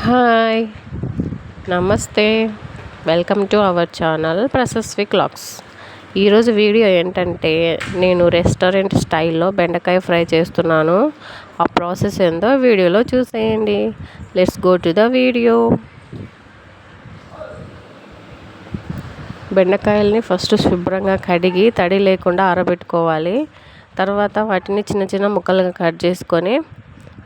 Hi, నమస్తే. Welcome to our channel Prashasvi clocks. ఈరోజు video ఏంటంటే నేను రెస్టారెంట్ స్టైల్లో బెండకాయ ఫ్రై చేస్తున్నాను. ఆ ప్రాసెస్ ఏందో వీడియోలో చూసేయండి. Let's go to the video. బెండకాయల్ని ఫస్ట్ శుభ్రంగా కడిగి తడి లేకుండా ఆరబెట్టుకోవాలి. తర్వాత వాటిని చిన్న చిన్న ముక్కలుగా కట్ చేసుకొని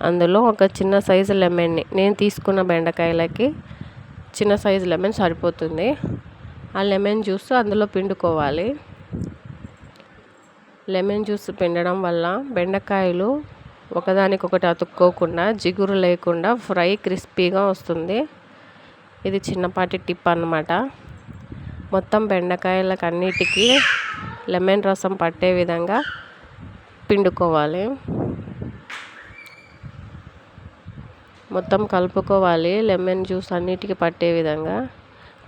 అందులో ఒక చిన్న సైజు లెమన్ని, నేను తీసుకున్న బెండకాయలకి చిన్న సైజు లెమన్ సరిపోతుంది. ఆ లెమన్ జ్యూస్ అందులో పిండుకోవాలి. లెమన్ జ్యూస్ పిండడం వల్ల బెండకాయలు ఒకదానికొకటి అతుక్కోకుండా, జిగురు లేకుండా ఫ్రై క్రిస్పీగా వస్తుంది. ఇది చిన్నపాటి టిప్ అన్నమాట. మొత్తం బెండకాయలకు అన్నిటికీ లెమన్ రసం పట్టే విధంగా పిండుకోవాలి. మొత్తం కలుపుకోవాలి. లెమన్ జ్యూస్ అన్నిటికీ పట్టే విధంగా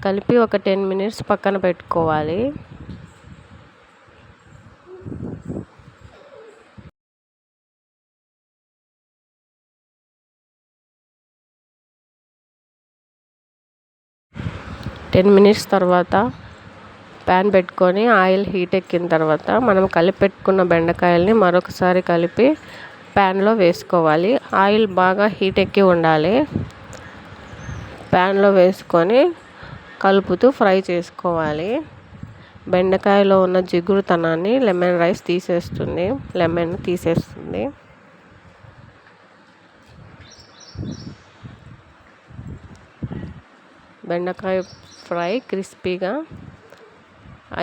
కలిపి ఒక 10 మినిట్స్ పక్కన పెట్టుకోవాలి. తర్వాత ప్యాన్ పెట్టుకొని ఆయిల్ హీట్ ఎక్కిన తర్వాత మనం కలిపి పెట్టుకున్న బెండకాయల్ని మరొకసారి కలిపి ప్యాన్లో వేసుకోవాలి. ఆయిల్ బాగా హీట్ ఎక్కి ఉండాలి. ప్యాన్లో వేసుకొని కలుపుతూ ఫ్రై చేసుకోవాలి. బెండకాయలో ఉన్న జిగురుతనాన్ని లెమన్ తీసేస్తుంది. బెండకాయ ఫ్రై క్రిస్పీగా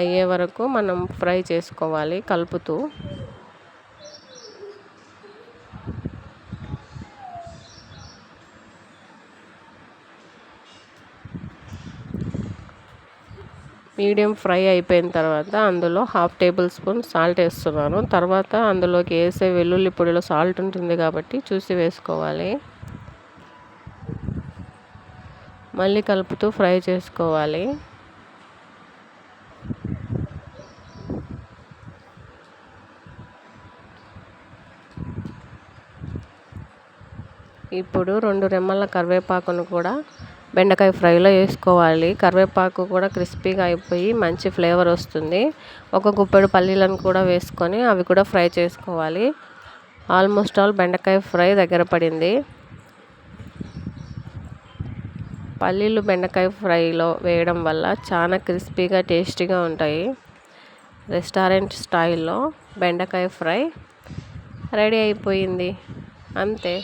అయ్యే వరకు మనం ఫ్రై చేసుకోవాలి కలుపుతూ. మీడియం ఫ్రై అయిపోయిన తర్వాత అందులో 1/2 టేబుల్ స్పూన్ సాల్ట్ వేస్తున్నాను. తర్వాత అందులోకి వేసే వెల్లుల్లి పొడిలో సాల్ట్ ఉంటుంది కాబట్టి చూసి వేసుకోవాలి. మళ్ళీ కలుపుతూ ఫ్రై చేసుకోవాలి. ఇప్పుడు 2 రెమ్మల కరివేపాకును కూడా బెండకాయ ఫ్రైలో వేసుకోవాలి. కరివేపాకు కూడా క్రిస్పీగా అయిపోయి మంచి ఫ్లేవర్ వస్తుంది. ఒక గుప్పెడు పల్లీలను కూడా వేసుకొని అవి కూడా ఫ్రై చేసుకోవాలి. ఆల్మోస్ట్ ఆల్ బెండకాయ ఫ్రై దగ్గర పడింది. పల్లీలు బెండకాయ ఫ్రైలో వేయడం వల్ల చాలా క్రిస్పీగా టేస్టీగా ఉంటాయి. రెస్టారెంట్ స్టైల్లో బెండకాయ ఫ్రై రెడీ అయిపోయింది. అంతే.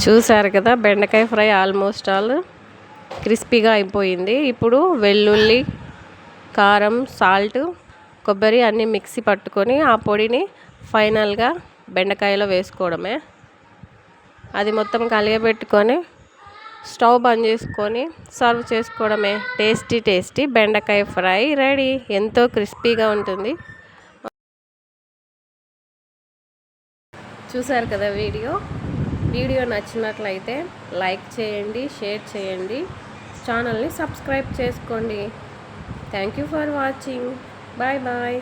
చూసారు కదా, బెండకాయ ఫ్రై ఆల్మోస్ట్ ఆల్ క్రిస్పీగా అయిపోయింది. ఇప్పుడు వెల్లుల్లి, కారం, సాల్ట్, కొబ్బరి అన్నీ మిక్సీ పట్టుకొని ఆ పొడిని ఫైనల్గా బెండకాయలో వేసుకోవడమే. అది మొత్తం కలియబెట్టుకొని స్టవ్ బంద్ చేసుకొని సర్వ్ చేసుకోవడమే. టేస్టీ బెండకాయ ఫ్రై రెడీ. ఎంతో క్రిస్పీగా ఉంటుంది. చూసారు కదా వీడియో నచ్చినట్లయితే లైక్ చేయండి, షేర్ చేయండి, ఛానల్ని సబ్స్క్రైబ్ చేసుకోండి. Thank you for watching. Bye.